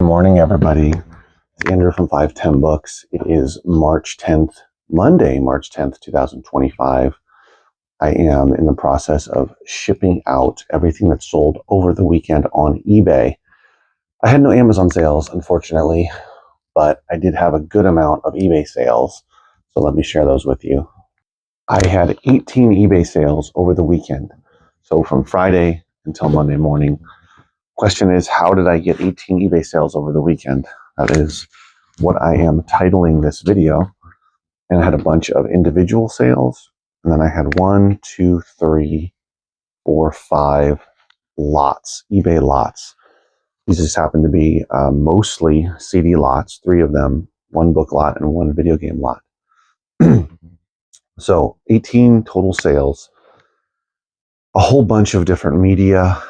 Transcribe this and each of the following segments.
morning, everybody. It's Andrew from 510 Books. It is March 10th, Monday, March 10th, 2025. I am in the process of shipping out everything that's sold over the weekend on eBay. I had no Amazon sales, unfortunately, but I did have a good amount of eBay sales. So let me share those with you. I had 18 eBay sales over the weekend. So from Friday until Monday morning. Question is, how did I get 18 eBay sales over the weekend? That is what I am titling this video. And I had a bunch of individual sales. And then I had 1, 2, 3, 4, 5 lots, eBay lots. These just happen to be mostly CD lots, 3 of them, 1 book lot and 1 video game lot. So 18 total sales, a whole bunch of different media,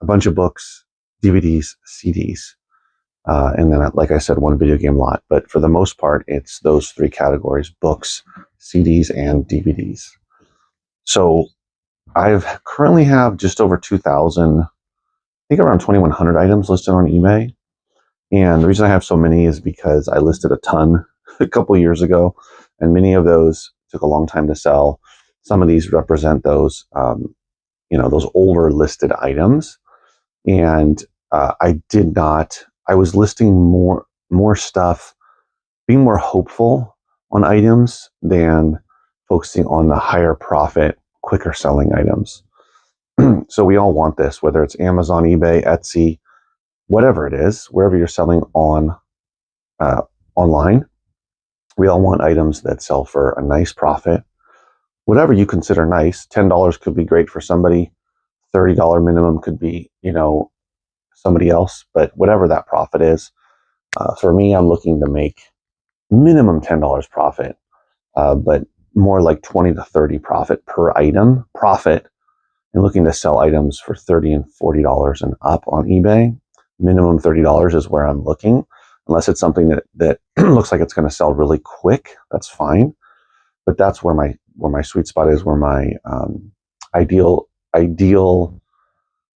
a bunch of books, DVDs, CDs, and then, like I said, 1 video game lot. But for the most part, it's those 3 categories: books, CDs, and DVDs. So I currently have just over 2,000, I think around 2,100 items listed on eBay. And the reason I have so many is because I listed a ton a couple years ago, and many of those took a long time to sell. Some of these represent those, those older listed items. And I was listing more stuff, being more hopeful on items than focusing on the higher profit, quicker selling items. So we all want this, whether it's Amazon, eBay, Etsy, whatever it is, wherever you're selling online, we all want items that sell for a nice profit. Whatever you consider nice, $10 could be great for somebody, $30 minimum could be, somebody else, but whatever that profit is, for me, I'm looking to make minimum $10 profit, but more like 20 to 30 profit per item profit, and looking to sell items for $30 and $40 and up on eBay. Minimum $30 is where I'm looking, unless it's something that looks like it's going to sell really quick. That's fine, but that's where my sweet spot is, where my ideal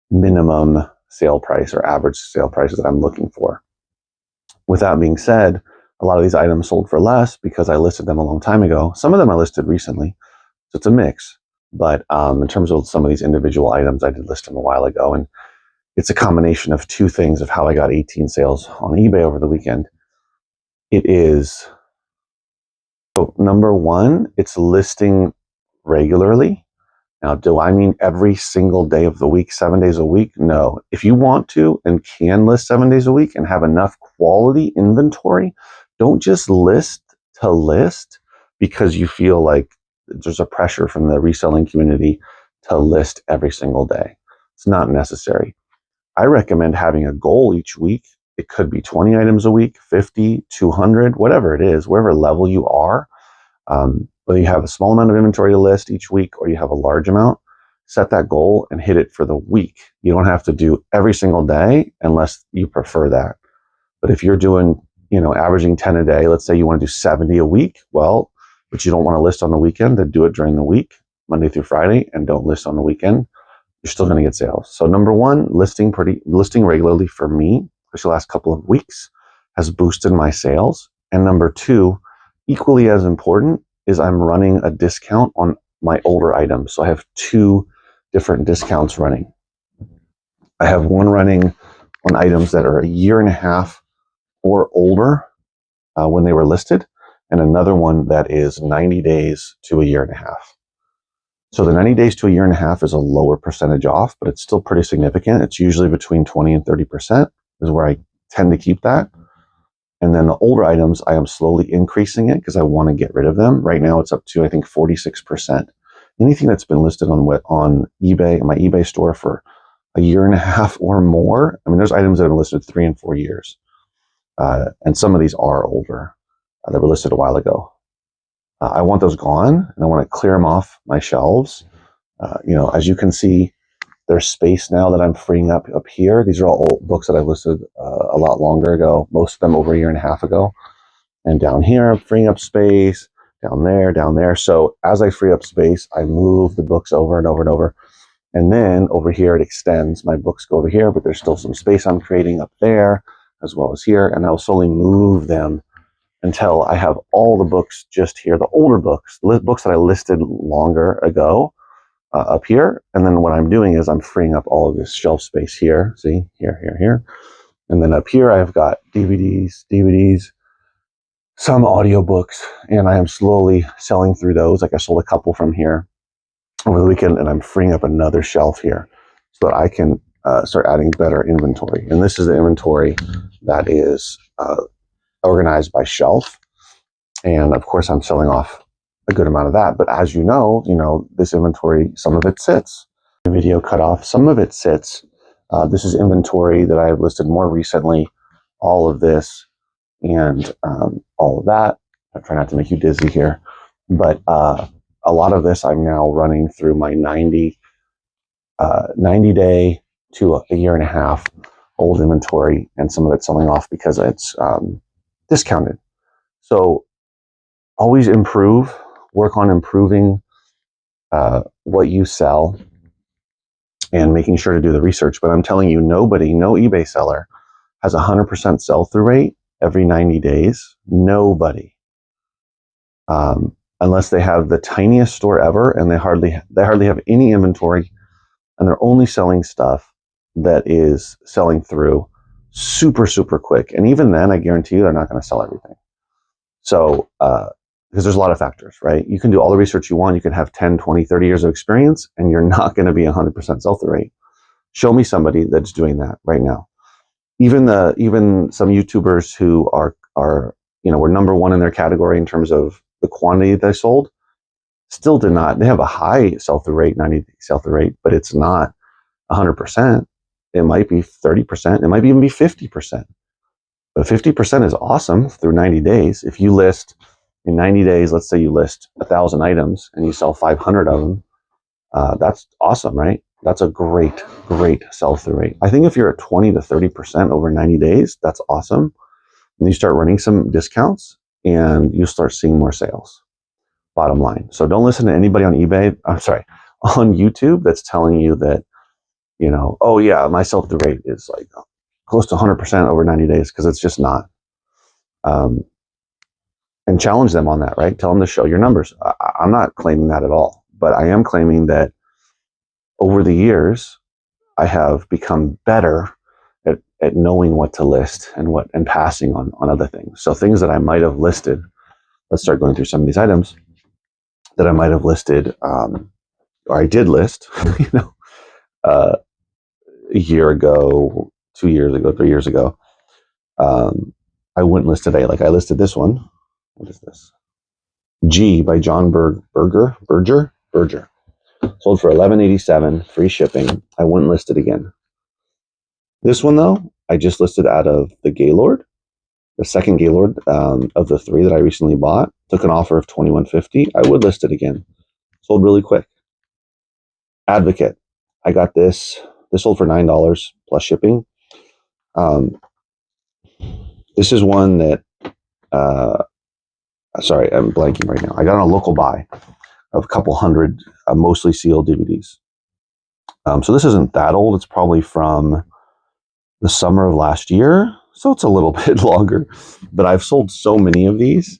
minimum sale price or average sale prices that I'm looking for. With that being said, a lot of these items sold for less because I listed them a long time ago. Some of them I listed recently, so it's a mix. But in terms of some of these individual items, I did list them a while ago, and it's a combination of 2 things of how I got 18 sales on eBay over the weekend. It is, so number 1, it's listing regularly. Now, do I mean every single day of the week, 7 days a week? No. If you want to and can list 7 days a week and have enough quality inventory, don't just list to list because you feel like there's a pressure from the reselling community to list every single day. It's not necessary. I recommend having a goal each week. It could be 20 items a week, 50, 200, whatever it is, wherever level you are. Whether you have a small amount of inventory to list each week or you have a large amount, set that goal and hit it for the week. You don't have to do every single day unless you prefer that. But if you're doing, averaging 10 a day, let's say you want to do 70 a week, but you don't want to list on the weekend, then do it during the week, Monday through Friday, and don't list on the weekend. You're still going to get sales. So number 1, listing regularly for me, especially the last couple of weeks, has boosted my sales. And number 2, equally as important, is I'm running a discount on my older items. So I have 2 different discounts running. I have one running on items that are 1.5 years or older when they were listed, and another one that is 90 days to 1.5 years. So the 90 days to 1.5 years is a lower percentage off, but it's still pretty significant. It's usually between 20 and 30% is where I tend to keep that. And then the older items, I am slowly increasing it because I want to get rid of them. Right now it's up to, I think, 46%. Anything that's been listed on eBay, my eBay store for 1.5 years or more. I mean, there's items that have been listed 3 and 4 years. And some of these are older that were listed a while ago. I want those gone, and I want to clear them off my shelves. As you can see, there's space now that I'm freeing up here. These are all old books that I listed a lot longer ago, most of them over 1.5 years ago. And down here, I'm freeing up space, down there. So as I free up space, I move the books over and over and over. And then over here, it extends. My books go over here, but there's still some space I'm creating up there. as well as here, and I'll slowly move them until I have all the books just here, the older books, the books that I listed longer ago up here. And then what I'm doing is I'm freeing up all of this shelf space here. See, here. And then up here, I've got DVDs, some audiobooks, and I am slowly selling through those. Like I sold a couple from here over the weekend, and I'm freeing up another shelf here so that I can start adding better inventory. And this is the inventory that is organized by shelf. And of course, I'm selling off a good amount of that. But as you know, this inventory, some of it sits. The video cut off, some of it sits. This is inventory that I have listed more recently. All of this and all of that. I try not to make you dizzy here, but a lot of this I'm now running through my 90 day to a year and a half old inventory, and some of it's selling off because it's discounted. So always work on improving what you sell and making sure to do the research. But I'm telling you, no eBay seller has 100% sell-through rate every 90 days. Nobody. Unless they have the tiniest store ever and they hardly have any inventory, and they're only selling stuff that is selling through super, super quick. And even then, I guarantee you they're not going to sell everything. So, because there's a lot of factors, right? You can do all the research you want. You can have 10, 20, 30 years of experience, and you're not going to be 100% sell-through rate. Show me somebody that's doing that right now. Even some YouTubers who are were number one in their category in terms of the quantity they sold, still did not. They have a high sell-through rate, 90 sell-through rate, but it's not 100%. It might be 30%. It might even be 50%. But 50% is awesome through 90 days. If you list in 90 days, let's say you list 1,000 items and you sell 500 of them, that's awesome, right? That's a great sell-through rate. I think if you're at 20 to 30% over 90 days, that's awesome. And you start running some discounts and you start seeing more sales. Bottom line. So don't listen to anybody on on YouTube that's telling you that, oh yeah, my sell-through rate is like close to 100% over 90 days, because it's just not. And challenge them on that, right? Tell them to show your numbers. I'm not claiming that at all, but I am claiming that over the years, I have become better at knowing what to list and passing on other things. So things that I might have listed, let's start going through some of these items that I might have listed, or I did list, a year ago, 2 years ago, 3 years ago. I wouldn't list today. Like I listed this one. What is this? G by John Berger. Sold for $11.87, free shipping. I wouldn't list it again. This one though, I just listed out of the Gaylord, the second Gaylord of the 3 that I recently bought. Took an offer of $21.50. I would list it again. Sold really quick. Advocate. I got this. This sold for $9 plus shipping. This is one that, sorry, I'm blanking right now. I got on a local buy of a couple hundred, mostly sealed DVDs. So this isn't that old. It's probably from the summer of last year. So it's a little bit longer, but I've sold so many of these.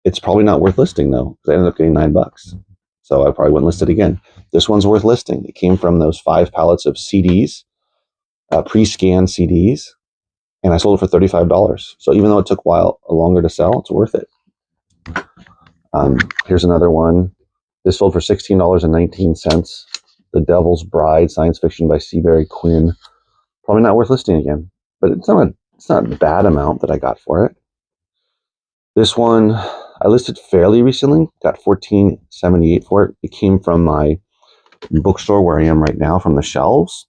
It's probably not worth listing though, because I ended up getting $9. So I probably wouldn't list it again. This one's worth listing. It came from those 5 pallets of CDs, pre-scanned CDs, and I sold it for $35. So even though it took a while longer to sell, it's worth it. Here's another one. This sold for $16.19. The Devil's Bride, science fiction by Seabury Quinn. Probably not worth listing again, but it's not a bad amount that I got for it. This one I listed fairly recently. Got $14.78 for it. It came from my bookstore where I am right now, from the shelves.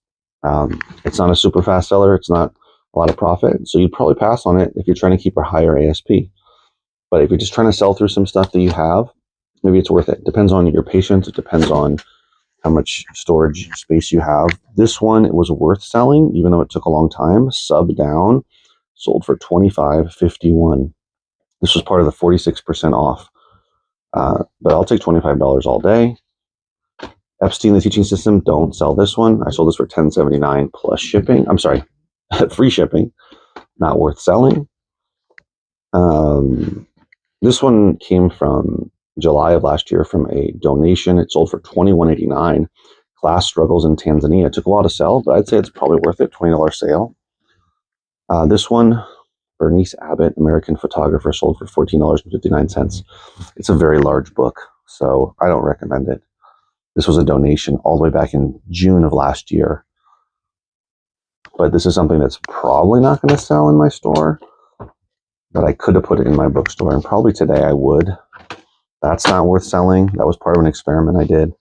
It's not a super fast seller. It's not a lot of profit, so you'd probably pass on it if you're trying to keep a higher ASP. But if you're just trying to sell through some stuff that you have, maybe it's worth it. Depends on your patience. It depends on how much storage space you have. This one, it was worth selling, even though it took a long time. Sub down, sold for $25.51. This was part of the 46% off. But I'll take $25 all day. Epstein, the Teaching System, don't sell this one. I sold this for $10.79 plus shipping. I'm sorry, free shipping, not worth selling. This one came from July of last year from a donation. It sold for $21.89. Class struggles in Tanzania. It took a while to sell, but I'd say it's probably worth it. $20 sale. This one, Bernice Abbott, American photographer, sold for $14.59. It's a very large book, so I don't recommend it. This was a donation all the way back in June of last year. But this is something that's probably not going to sell in my store. But I could have put it in my bookstore, and probably today I would. That's not worth selling. That was part of an experiment I did.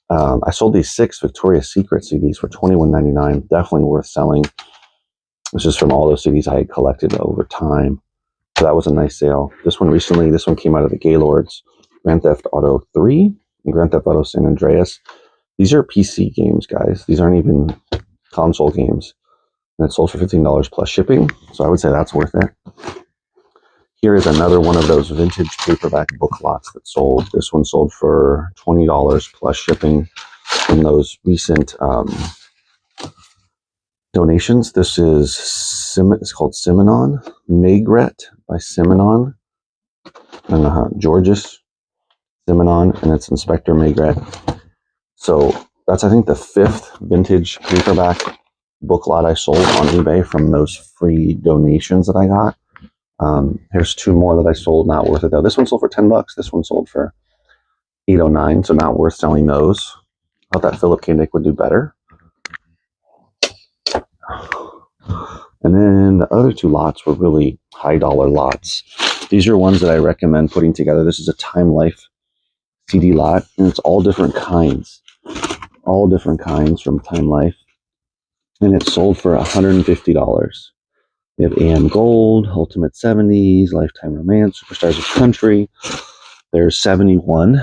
I sold these 6 Victoria's Secret CDs for $21.99. Definitely worth selling. This is from all those CDs I had collected over time. So that was a nice sale. This one came out of the Gaylords. Grand Theft Auto 3 and Grand Theft Auto San Andreas. These are PC games, guys. These aren't even console games. And it sold for $15 plus shipping. So I would say that's worth it. Here is another one of those vintage paperback book lots that sold. This one sold for $20 plus shipping from those recent donations. This is it's called Simenon, Maigret by Simenon, and Georges Simenon, and it's Inspector Maigret. So that's, I think, the 5th vintage paperback book lot I sold on eBay from those free donations that I got. Here's 2 more that I sold, not worth it though. This one sold for $10. This one sold for $8.09, so not worth selling those. I thought that Philip K. Dick would do better. And then the other 2 lots were really high dollar lots. These are ones that I recommend putting together. This is a Time Life CD lot, and it's all different kinds from Time Life. And it sold for $150. We have AM Gold, Ultimate 70s, Lifetime Romance, Superstars of Country. There's 71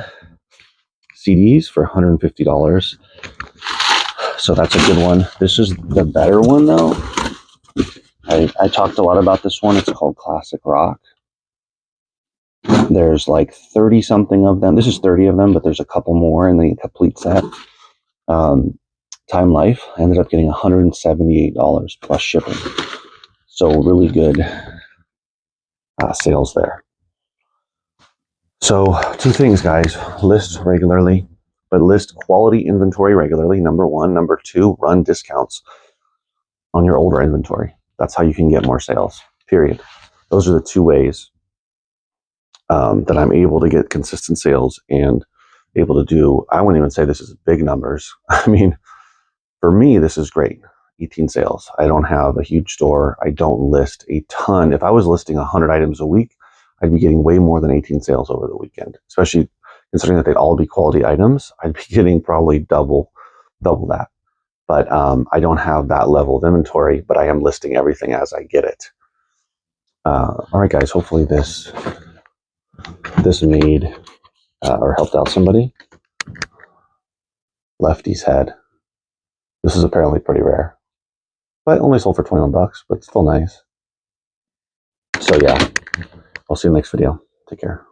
CDs for $150. So that's a good one. This is the better one, though. I talked a lot about this one. It's called Classic Rock. There's like 30-something of them. This is 30 of them, but there's a couple more in the complete set. Time Life. I ended up getting $178 plus shipping. So really good sales there. So 2 things, guys. List regularly, but list quality inventory regularly, number 1. Number 2, run discounts on your older inventory. That's how you can get more sales, period. Those are the 2 ways that I'm able to get consistent sales and able to do, I wouldn't even say this is big numbers. I mean, for me, this is great. 18 sales. I don't have a huge store. I don't list a ton. If I was listing 100 items a week, I'd be getting way more than 18 sales over the weekend, especially considering that they'd all be quality items. I'd be getting probably double that. But I don't have that level of inventory, but I am listing everything as I get it. All right, guys, hopefully this made or helped out somebody. Lefty's head. This is apparently pretty rare, but only sold for $21, but still nice. So yeah, I'll see you in the next video. Take care.